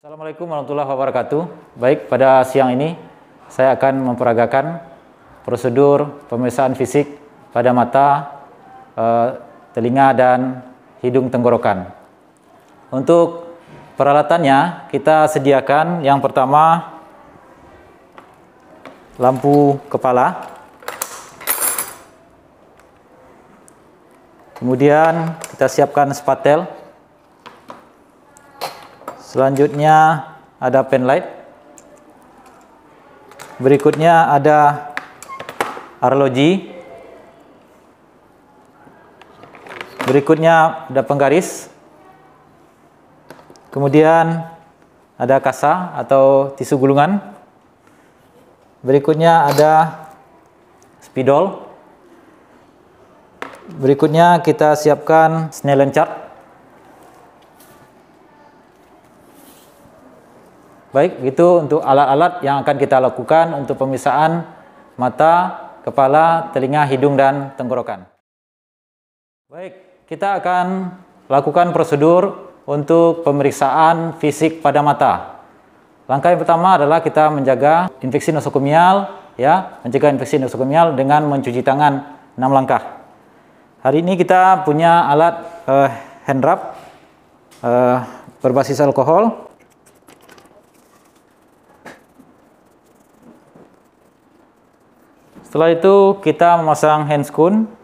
Assalamualaikum warahmatullahi wabarakatuh. Baik, pada siang ini saya akan memperagakan prosedur pemeriksaan fisik pada mata, telinga, dan hidung tenggorokan. Untuk peralatannya kita sediakan yang pertama lampu kepala, kemudian kita siapkan spatel. Selanjutnya ada pen light. Berikutnya ada arloji. Berikutnya ada penggaris. Kemudian ada kasa atau tisu gulungan. Berikutnya ada spidol. Berikutnya kita siapkan Snellen chart. Baik, itu untuk alat-alat yang akan kita lakukan untuk pemeriksaan mata, kepala, telinga, hidung, dan tenggorokan. Baik, kita akan lakukan prosedur untuk pemeriksaan fisik pada mata. Langkah yang pertama adalah kita menjaga infeksi nosokomial, mencegah infeksi nosokomial dengan mencuci tangan 6 langkah. Hari ini kita punya alat hand rub berbasis alkohol. Setelah itu kita memasang hand schoon.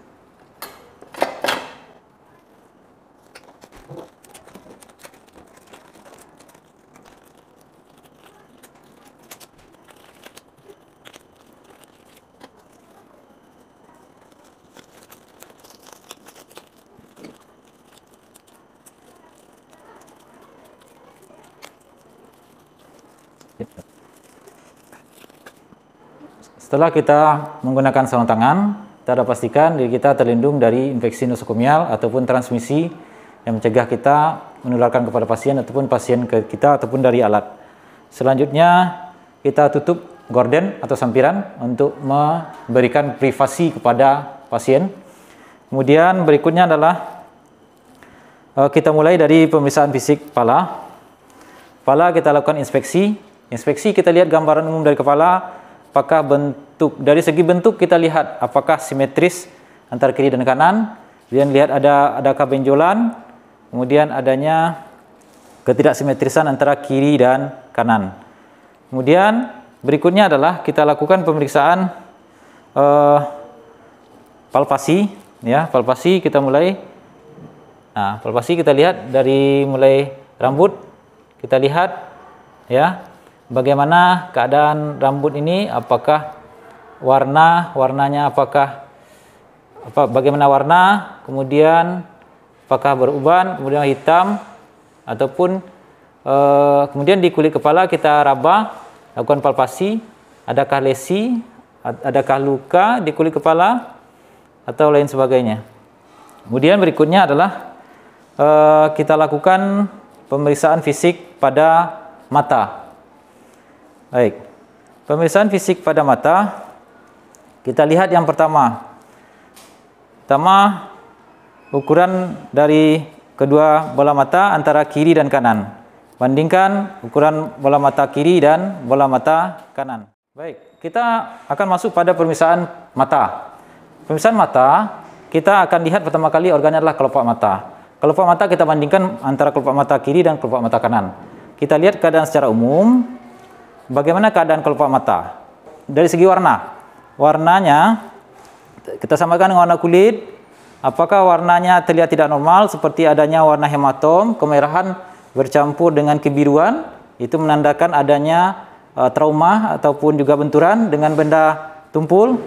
Setelah kita menggunakan sarung tangan, kita dapat pastikan diri kita terlindung dari infeksi nosokomial ataupun transmisi yang mencegah kita menularkan kepada pasien ataupun pasien ke kita ataupun dari alat. Selanjutnya kita tutup gorden atau sampiran untuk memberikan privasi kepada pasien. Kemudian berikutnya adalah kita mulai dari pemeriksaan fisik kepala. Kepala kita lakukan inspeksi. Inspeksi kita lihat gambaran umum dari kepala. Apakah bentuk, dari segi bentuk kita lihat apakah simetris antara kiri dan kanan, kemudian lihat adakah benjolan, kemudian adanya ketidaksimetrisan antara kiri dan kanan. Kemudian berikutnya adalah kita lakukan pemeriksaan palpasi, palpasi kita mulai. Nah, palpasi kita lihat dari mulai rambut, kita lihat bagaimana keadaan rambut ini, apakah warnanya bagaimana warna, kemudian apakah beruban, kemudian hitam, ataupun kemudian di kulit kepala kita raba, lakukan palpasi, adakah lesi, adakah luka di kulit kepala, atau lain sebagainya. Kemudian berikutnya adalah kita lakukan pemeriksaan fisik pada mata. Baik, pemeriksaan fisik pada mata, kita lihat yang pertama. Pertama, ukuran dari kedua bola mata antara kiri dan kanan. Bandingkan ukuran bola mata kiri dan bola mata kanan. Baik, kita akan masuk pada pemeriksaan mata. Pemeriksaan mata, kita akan lihat pertama kali organnya adalah kelopak mata. Kelopak mata kita bandingkan antara kelopak mata kiri dan kelopak mata kanan. Kita lihat keadaan secara umum. Bagaimana keadaan kelopak mata? Dari segi warnanya kita samakan dengan warna kulit. Apakah warnanya terlihat tidak normal seperti adanya warna hematom, kemerahan bercampur dengan kebiruan, itu menandakan adanya trauma ataupun juga benturan dengan benda tumpul.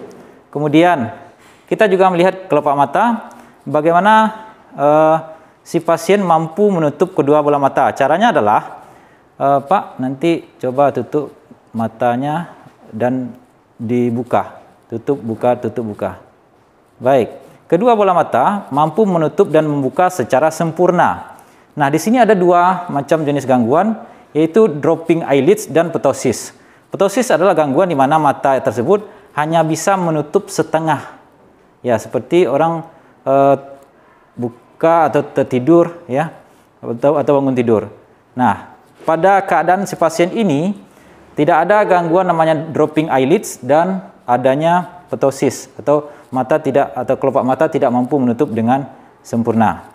Kemudian kita juga melihat kelopak mata, bagaimana si pasien mampu menutup kedua bola mata. Caranya adalah Pak, nanti coba tutup matanya dan dibuka. Tutup, buka, tutup, buka. Baik. Kedua bola mata mampu menutup dan membuka secara sempurna. Nah, di sini ada dua macam jenis gangguan, yaitu dropping eyelids dan ptosis. Ptosis adalah gangguan di mana mata tersebut hanya bisa menutup setengah. Ya, seperti orang terbuka atau tertidur, ya, atau bangun tidur. Nah, pada keadaan si pasien ini tidak ada gangguan namanya dropping eyelids dan adanya ptosis atau kelopak mata tidak mampu menutup dengan sempurna.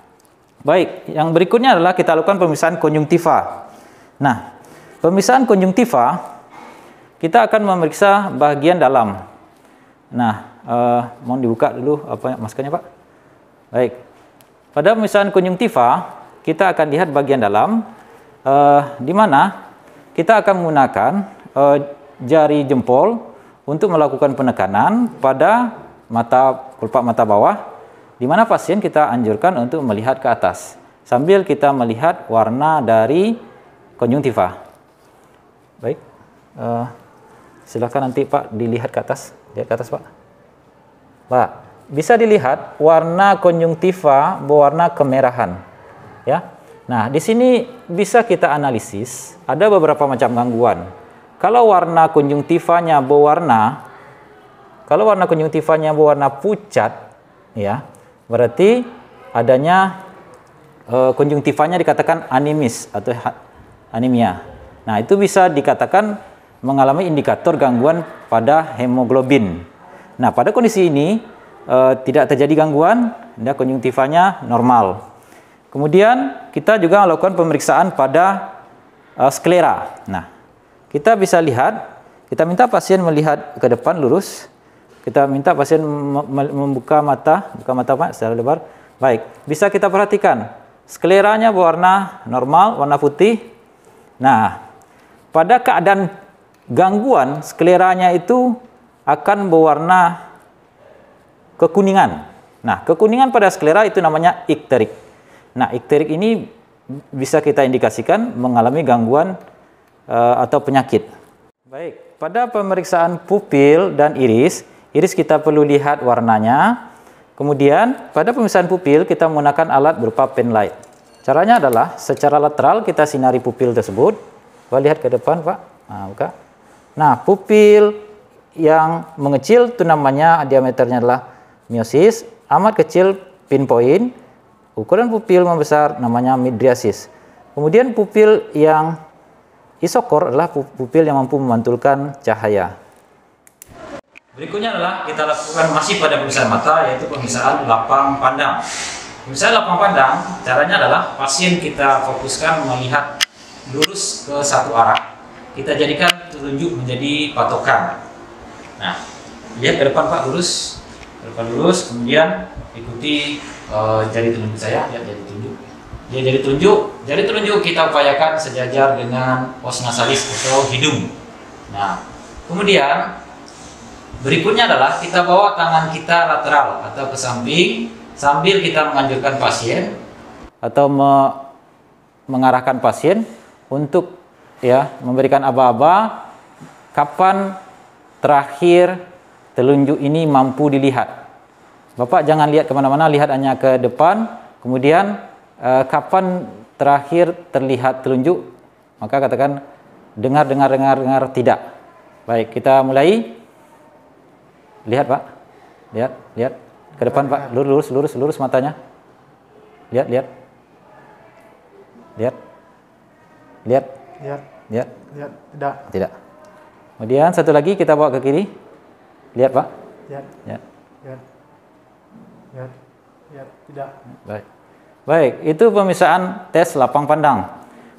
Baik, yang berikutnya adalah kita lakukan pemeriksaan konjungtiva. Nah, pemeriksaan konjungtiva kita akan memeriksa bagian dalam. Nah, mohon dibuka dulu maskernya, Pak. Baik. Pada pemeriksaan konjungtiva kita akan lihat bagian dalam, di mana kita akan menggunakan jari jempol untuk melakukan penekanan pada kelopak mata bawah, di mana pasien kita anjurkan untuk melihat ke atas sambil kita melihat warna dari konjungtiva. Baik, silakan nanti Pak dilihat ke atas, lihat ke atas Pak. Pak, bisa dilihat warna konjungtiva berwarna kemerahan, ya. Nah, di sini bisa kita analisis ada beberapa macam gangguan. Kalau warna konjungtivanya berwarna pucat, ya, berarti adanya konjungtivanya dikatakan anemis atau anemia. Nah, itu bisa dikatakan mengalami indikator gangguan pada hemoglobin. Nah, pada kondisi ini tidak terjadi gangguan, konjungtivanya normal. Kemudian kita juga melakukan pemeriksaan pada sklera. Nah, kita bisa lihat, kita minta pasien melihat ke depan lurus. Kita minta pasien membuka mata Pak secara lebar. Baik, bisa kita perhatikan skleranya berwarna normal, warna putih. Nah, pada keadaan gangguan skleranya itu akan berwarna kekuningan. Nah, kekuningan pada sklera itu namanya ikterik. Nah, ikterik ini bisa kita indikasikan mengalami gangguan atau penyakit. Baik, pada pemeriksaan pupil dan iris kita perlu lihat warnanya. Kemudian pada pemeriksaan pupil kita menggunakan alat berupa penlight. Caranya adalah secara lateral kita sinari pupil tersebut. Coba lihat ke depan, Pak. Nah, buka. Nah, pupil yang mengecil itu namanya diameternya adalah miosis, amat kecil pinpoint. Ukuran pupil membesar namanya midriasis. Kemudian pupil yang isokor adalah pupil yang mampu memantulkan cahaya. Berikutnya adalah kita lakukan masih pada pemeriksaan mata, yaitu pemeriksaan lapang pandang. Pemeriksaan lapang pandang caranya adalah pasien kita fokuskan melihat lurus ke satu arah. Kita jadikan telunjuk menjadi patokan. Nah, lihat ke depan Pak, lurus. Ke depan lurus, kemudian ikuti jari telunjuk saya, lihat jari telunjuk. Jari telunjuk kita upayakan sejajar dengan pos nasalis atau hidung. Nah, kemudian berikutnya adalah kita bawa tangan kita lateral atau ke samping sambil kita menganjurkan pasien atau mengarahkan pasien untuk memberikan aba-aba kapan terakhir telunjuk ini mampu dilihat. Bapak jangan lihat kemana-mana, lihat hanya ke depan. Kemudian kapan terakhir terlihat telunjuk, maka katakan dengar tidak. Baik, kita mulai. Lihat Pak, lihat ke depan Pak, lurus matanya. Lihat, tidak. Kemudian satu lagi kita bawa ke kiri. Lihat Pak. Lihat, tidak. Baik, itu pemeriksaan tes lapang pandang.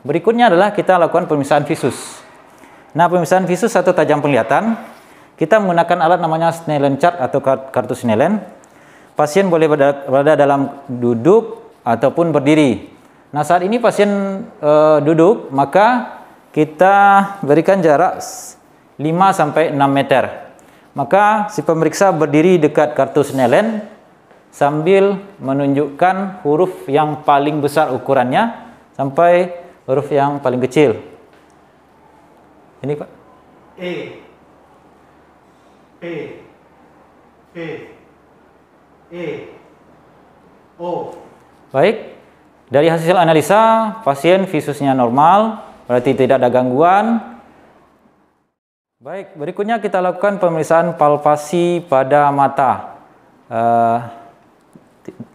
Berikutnya adalah kita lakukan pemeriksaan visus. Nah, pemeriksaan visus atau tajam penglihatan, kita menggunakan alat namanya Snellen chart atau kartu Snellen. Pasien boleh berada dalam duduk ataupun berdiri. Nah, saat ini pasien duduk, maka kita berikan jarak 5-6 meter. Maka si pemeriksa berdiri dekat kartu Snellen sambil menunjukkan huruf yang paling besar ukurannya sampai huruf yang paling kecil. Ini Pak. O. Baik. Dari hasil analisa, pasien visusnya normal, berarti tidak ada gangguan. Baik, berikutnya kita lakukan pemeriksaan palpasi pada mata.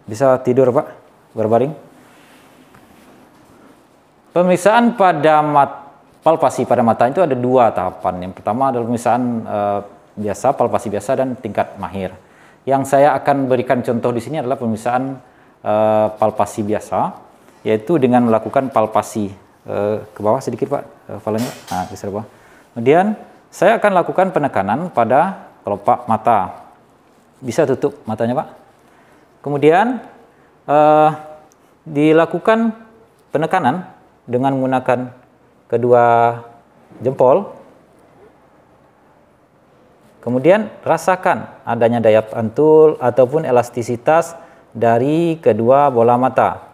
Bisa tidur Pak? berbaring. Pemeriksaan pada palpasi pada mata itu ada dua tahapan. Yang pertama adalah pemeriksaan biasa, palpasi biasa, dan tingkat mahir. Yang saya akan berikan contoh di sini adalah pemeriksaan palpasi biasa, yaitu dengan melakukan palpasi ke bawah sedikit Pak, kepalanya, nah, geser bawah. Kemudian saya akan lakukan penekanan pada kelopak mata. Bisa tutup matanya Pak. Kemudian dilakukan penekanan dengan menggunakan kedua jempol. Kemudian rasakan adanya daya pantul ataupun elastisitas dari kedua bola mata.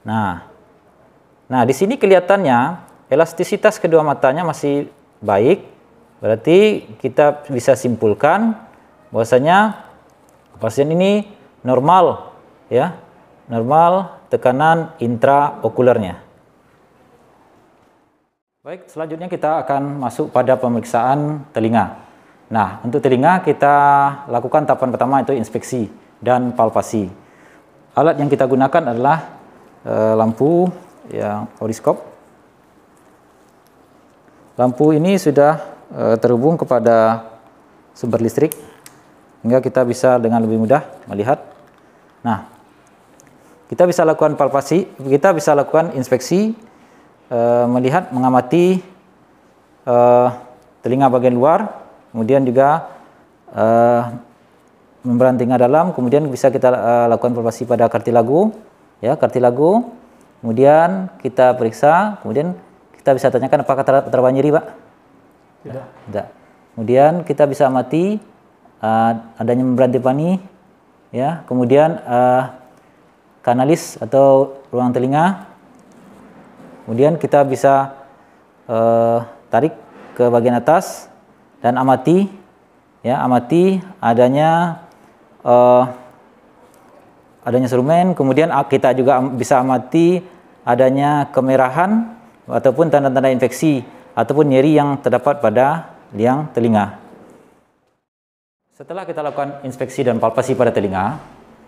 Nah, di sini kelihatannya elastisitas kedua matanya masih baik. Berarti kita bisa simpulkan bahwasanya pasien ini normal, ya, normal tekanan intraokulernya. Baik, selanjutnya kita akan masuk pada pemeriksaan telinga. Nah, untuk telinga kita lakukan tahapan pertama itu inspeksi dan palpasi. Alat yang kita gunakan adalah lampu yang oriskop. Lampu ini sudah terhubung kepada sumber listrik hingga kita bisa dengan lebih mudah melihat. Nah, kita bisa lakukan palpasi, kita bisa lakukan inspeksi, melihat, mengamati telinga bagian luar, kemudian juga membran telinga dalam, kemudian bisa kita lakukan palpasi pada kartilago, ya, kartilago. Kemudian kita periksa, kemudian kita bisa tanyakan apakah terdapat nyeri, Pak? Tidak. Tidak. Kemudian kita bisa amati adanya membran timpani, ya, kemudian kanalis atau ruang telinga. Kemudian kita bisa tarik ke bagian atas dan amati, ya, amati adanya serumen. Kemudian kita juga bisa amati adanya kemerahan ataupun tanda-tanda infeksi ataupun nyeri yang terdapat pada liang telinga. Setelah kita lakukan inspeksi dan palpasi pada telinga,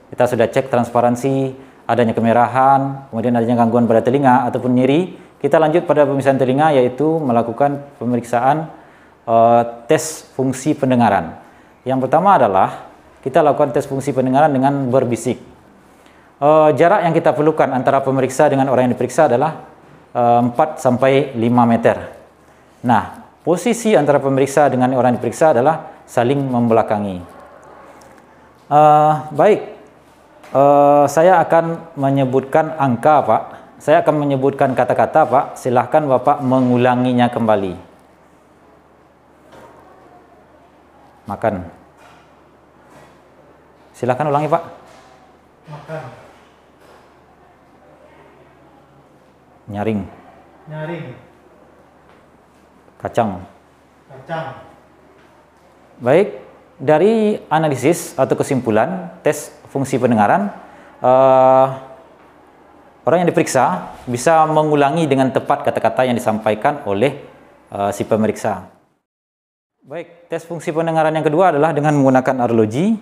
kita sudah cek transparansi, adanya kemerahan, kemudian adanya gangguan pada telinga ataupun nyeri. Kita lanjut pada pemeriksaan telinga, yaitu melakukan pemeriksaan tes fungsi pendengaran. Yang pertama adalah kita lakukan tes fungsi pendengaran dengan berbisik. Jarak yang kita perlukan antara pemeriksa dengan orang yang diperiksa adalah 4 sampai 5 meter. Nah, posisi antara pemeriksa dengan orang yang diperiksa adalah saling membelakangi. Baik. Saya akan menyebutkan angka, Pak. Saya akan menyebutkan kata-kata, Pak. Silahkan Bapak mengulanginya kembali. Makan. Silahkan ulangi, Pak. Makan. Nyaring. Nyaring. Kacang. Kacang. Baik. Dari analisis atau kesimpulan tes fungsi pendengaran, orang yang diperiksa bisa mengulangi dengan tepat kata-kata yang disampaikan oleh si pemeriksa. Baik, tes fungsi pendengaran yang kedua adalah dengan menggunakan arloji.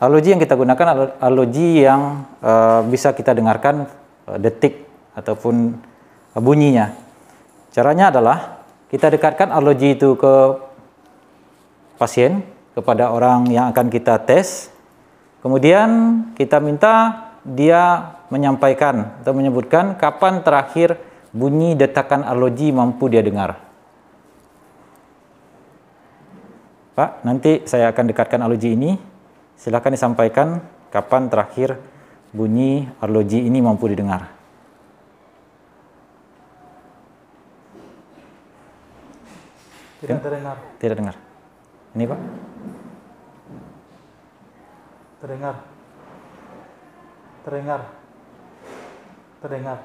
Arloji yang kita gunakan adalah arloji yang bisa kita dengarkan detik ataupun bunyinya. Caranya adalah kita dekatkan arloji itu ke pasien, kepada orang yang akan kita tes. Kemudian kita minta dia menyampaikan atau menyebutkan kapan terakhir bunyi detakan arloji mampu dia dengar. Pak, nanti saya akan dekatkan arloji ini. Silakan disampaikan kapan terakhir bunyi arloji ini mampu didengar. Tidak terdengar. Tidak dengar. Ini, Pak. Terdengar. Terdengar. Terdengar.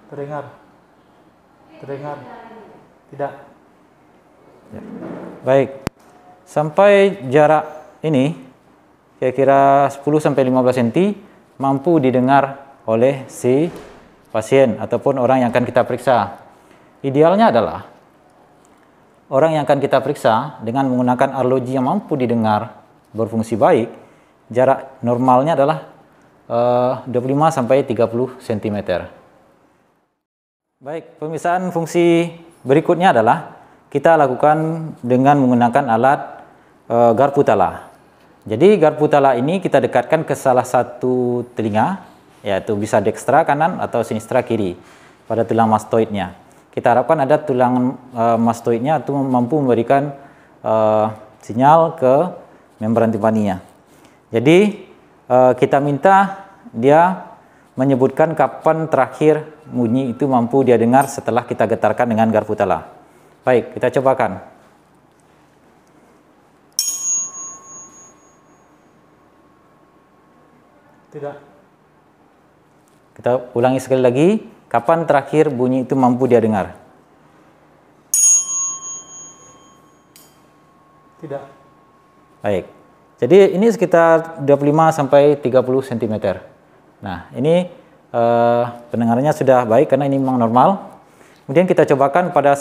Terdengar. Terdengar. Tidak. Ya. Baik. Sampai jarak ini kira-kira 10-15 cm mampu didengar oleh si pasien ataupun orang yang akan kita periksa. Idealnya adalah orang yang akan kita periksa dengan menggunakan arloji yang mampu didengar berfungsi baik, jarak normalnya adalah 25 sampai 30 cm. Baik, pemisahan fungsi berikutnya adalah kita lakukan dengan menggunakan alat garpu tala. Jadi garpu tala ini kita dekatkan ke salah satu telinga, yaitu bisa dekstra kanan atau sinistra kiri pada tulang mastoidnya. Kita harapkan ada tulang mastoidnya itu mampu memberikan sinyal ke membran timpaninya. Jadi kita minta dia menyebutkan kapan terakhir bunyi itu mampu dia dengar setelah kita getarkan dengan garpu tala. Baik, kita cobakan. Tidak. Kita ulangi sekali lagi, kapan terakhir bunyi itu mampu dia dengar? Tidak. Baik. Jadi ini sekitar 25 sampai 30 cm. Nah, ini pendengarannya sudah baik karena ini memang normal. Kemudian kita cobakan pada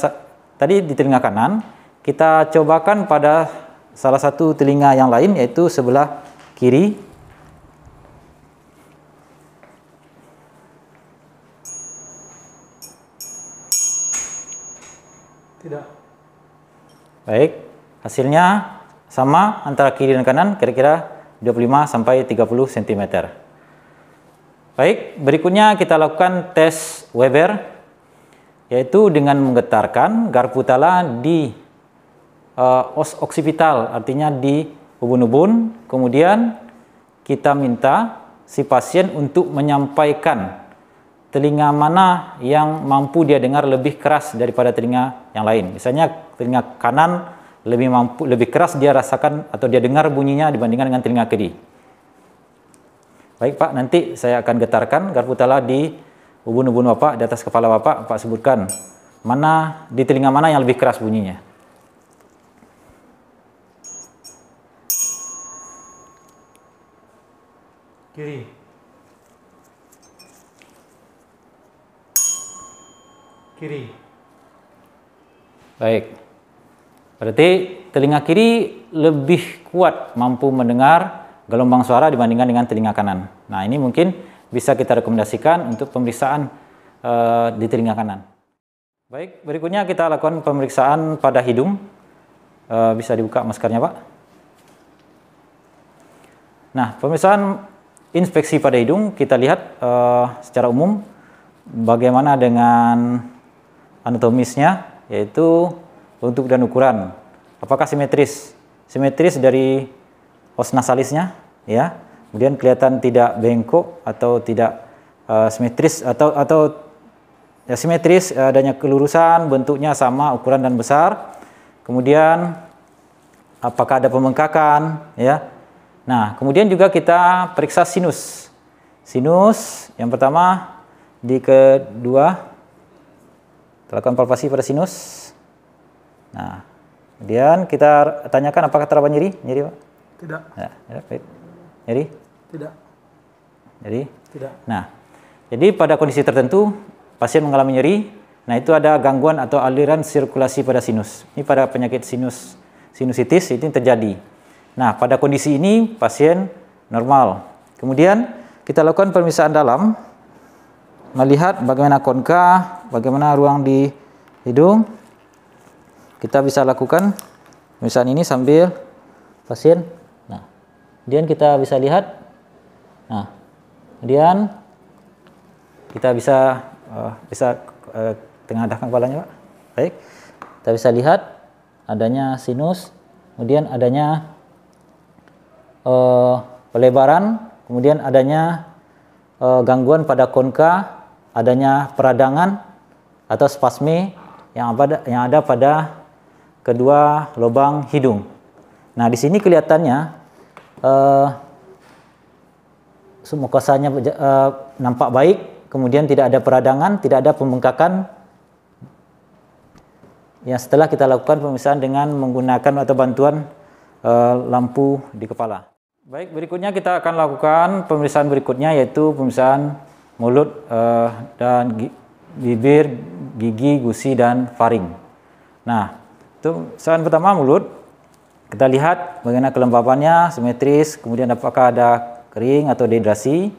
tadi di telinga kanan, kita cobakan pada salah satu telinga yang lain yaitu sebelah kiri. Tidak. Baik, hasilnya sama antara kiri dan kanan, kira-kira 25 sampai 30 cm. Baik, berikutnya kita lakukan tes Weber, yaitu dengan menggetarkan garpu tala di os oksipital, artinya di ubun-ubun. Kemudian kita minta si pasien untuk menyampaikan telinga mana yang mampu dia dengar lebih keras daripada telinga yang lain. Misalnya telinga kanan lebih keras dia rasakan atau dia dengar bunyinya dibandingkan dengan telinga kiri. Baik Pak, nanti saya akan getarkan garpu tala di ubun-ubun Bapak, di atas kepala Bapak. Pak sebutkan mana di telinga mana yang lebih keras bunyinya. Kiri. Kiri. Baik. Berarti telinga kiri lebih kuat mampu mendengar gelombang suara dibandingkan dengan telinga kanan. Nah, ini mungkin bisa kita rekomendasikan untuk pemeriksaan di telinga kanan. Baik, berikutnya kita lakukan pemeriksaan pada hidung. Bisa dibuka maskernya, Pak. Nah, pemeriksaan inspeksi pada hidung kita lihat secara umum bagaimana dengan anatomisnya, yaitu bentuk dan ukuran. Apakah simetris? Simetris dari os nasalisnya, ya. Kemudian kelihatan tidak bengkok atau tidak simetris atau ya simetris, adanya kelurusan, bentuknya sama, ukuran dan besar. Kemudian apakah ada pembengkakan, ya. Nah, kemudian juga kita periksa sinus. Sinus yang pertama, di kedua kita lakukan palpasi pada sinus. Nah, kemudian kita tanyakan apakah terdapat nyeri? Nyeri, Pak? Tidak. Ya, baik. Nyeri? Tidak. Nyeri? Tidak. Nah, jadi pada kondisi tertentu pasien mengalami nyeri. Nah, itu ada gangguan atau aliran sirkulasi pada sinus. Ini pada penyakit sinusitis itu terjadi. Nah, pada kondisi ini pasien normal. Kemudian kita lakukan pemeriksaan dalam, melihat bagaimana konka, bagaimana ruang di hidung. Kita bisa lakukan pemeriksaan ini sambil pasien. Nah, kemudian kita bisa lihat. Nah, kemudian kita bisa tengadahkan kepalanya, Pak. Baik. Kita bisa lihat adanya sinus, kemudian adanya pelebaran, kemudian adanya gangguan pada konka, adanya peradangan atau spasme yang ada pada kedua lubang hidung. Nah, di sini kelihatannya mukosanya nampak baik, kemudian tidak ada peradangan, tidak ada pembengkakan. Ya, setelah kita lakukan pemeriksaan dengan menggunakan atau bantuan lampu di kepala. Baik, berikutnya kita akan lakukan pemeriksaan berikutnya, yaitu pemeriksaan mulut dan bibir, gigi, gusi, dan faring. Nah, itu pemeriksaan pertama mulut. Kita lihat bagaimana kelembabannya, simetris, kemudian apakah ada kering atau dehidrasi.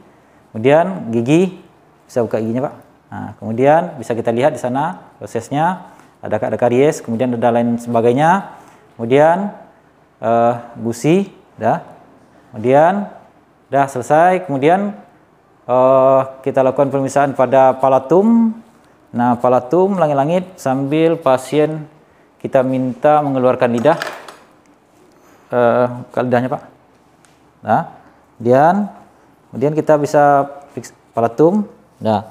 Kemudian gigi, bisa buka giginya Pak. Nah, kemudian bisa kita lihat di sana prosesnya, ada karies, kemudian ada lain sebagainya. Kemudian gusi, dah. Kemudian dah selesai. Kemudian kita lakukan pemeriksaan pada palatum. Nah, palatum langit-langit sambil pasien kita minta mengeluarkan lidah. Buka lidahnya Pak. Nah, kemudian kita bisa palatum. Nah,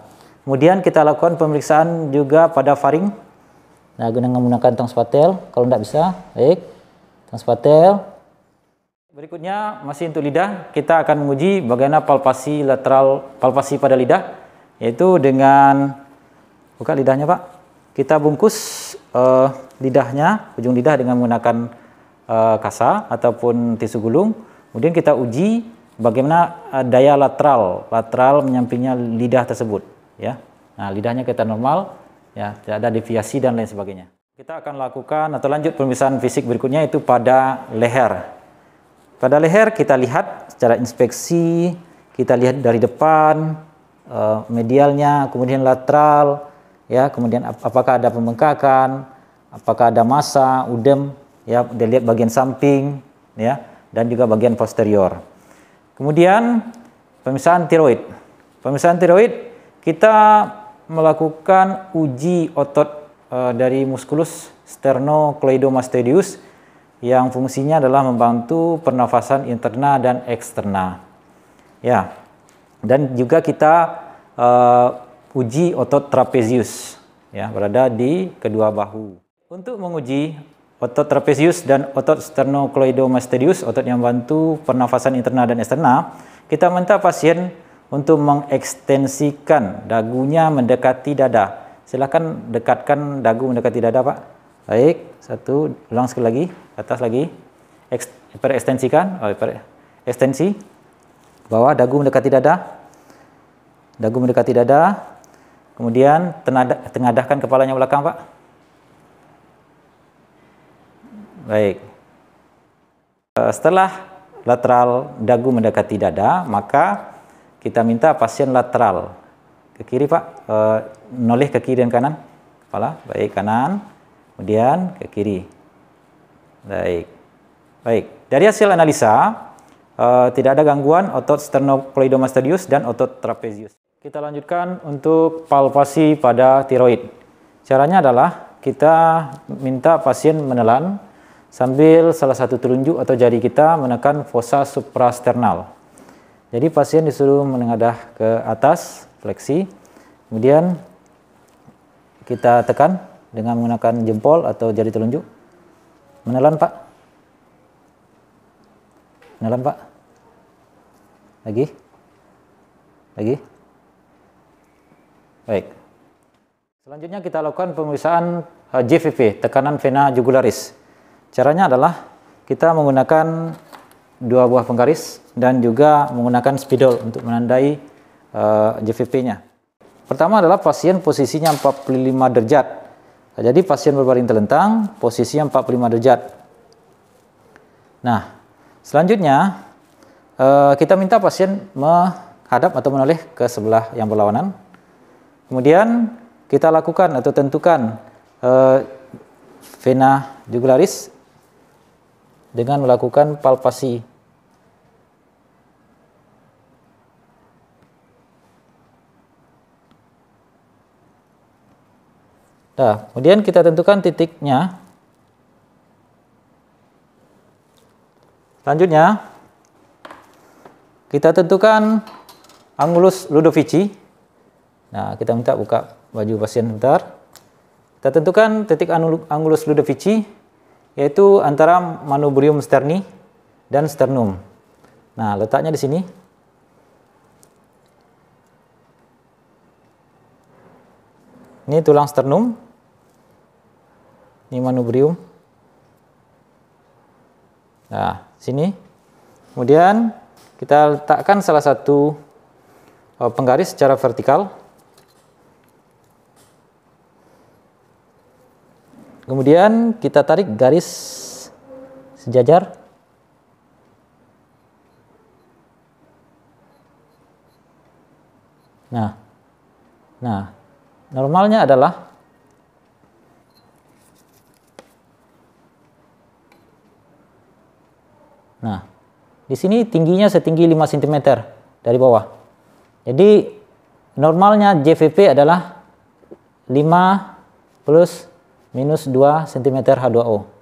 kemudian kita lakukan pemeriksaan juga pada faring. Nah, dengan menggunakan tong spatel. Kalau tidak bisa, baik, tong spatel. Berikutnya masih untuk lidah, kita akan menguji bagaimana palpasi lateral, palpasi pada lidah, yaitu dengan buka lidahnya Pak. Kita bungkus lidahnya, ujung lidah dengan menggunakan kasa ataupun tisu gulung. Kemudian kita uji bagaimana daya lateral menyampingnya lidah tersebut, ya. Nah, lidahnya kita normal, ya, tidak ada deviasi dan lain sebagainya. Kita akan lakukan atau lanjut pemeriksaan fisik berikutnya itu pada leher. Pada leher kita lihat secara inspeksi, kita lihat dari depan, medialnya, kemudian lateral, ya, kemudian apakah ada pembengkakan, apakah ada massa, udem, ya, dilihat bagian samping, ya, dan juga bagian posterior. Kemudian pemeriksaan tiroid. Pemeriksaan tiroid kita melakukan uji otot dari musculus sternocleidomastoideus yang fungsinya adalah membantu pernafasan interna dan eksterna. Ya. Dan juga kita uji otot trapezius, ya, berada di kedua bahu. Untuk menguji otot trapezius dan otot sternocleidomastoideus, otot yang membantu pernafasan interna dan eksterna, kita minta pasien untuk mengekstensikan dagunya mendekati dada. Silakan dekatkan dagu mendekati dada, Pak. Baik, satu, ulang sekali lagi, atas lagi. Ekstensikan, ekstensi. Bawah, dagu mendekati dada. Dagu mendekati dada. Kemudian tengadahkan kepalanya belakang, Pak. Baik. Setelah lateral dagu mendekati dada, maka kita minta pasien lateral ke kiri, Pak. Noleh ke kiri dan kanan kepala. Baik, kanan. Kemudian ke kiri. Baik. Baik. Dari hasil analisa tidak ada gangguan otot sternocleidomastoideus dan otot trapezius. Kita lanjutkan untuk palpasi pada tiroid. Caranya adalah kita minta pasien menelan sambil salah satu telunjuk atau jari kita menekan fossa suprasternal. Jadi pasien disuruh menengadah ke atas, fleksi. Kemudian kita tekan dengan menggunakan jempol atau jari telunjuk. Menelan, Pak. Menelan, Pak. Lagi. Lagi. Baik. Selanjutnya kita lakukan pemeriksaan JVP, tekanan vena jugularis. Caranya adalah kita menggunakan dua buah penggaris dan juga menggunakan spidol untuk menandai JVP-nya. Pertama adalah pasien posisinya 45 derajat. Jadi pasien berbaring telentang, posisinya 45 derajat. Nah, selanjutnya kita minta pasien menghadap atau menoleh ke sebelah yang berlawanan. Kemudian kita lakukan atau tentukan vena jugularis dengan melakukan palpasi. Nah, kemudian kita tentukan titiknya. Selanjutnya, kita tentukan angulus Ludovici. Nah, kita minta buka baju pasien bentar. Kita tentukan titik angulus Ludovici, yaitu antara manubrium sterni dan sternum. Nah, letaknya di sini. Ini tulang sternum. Ini manubrium. Nah, sini. Kemudian kita letakkan salah satu penggaris secara vertikal. Kemudian kita tarik garis sejajar. Nah, normalnya adalah di sini tingginya setinggi 5 cm dari bawah. Jadi normalnya JVP adalah 5 plus minus 2 cm H2O.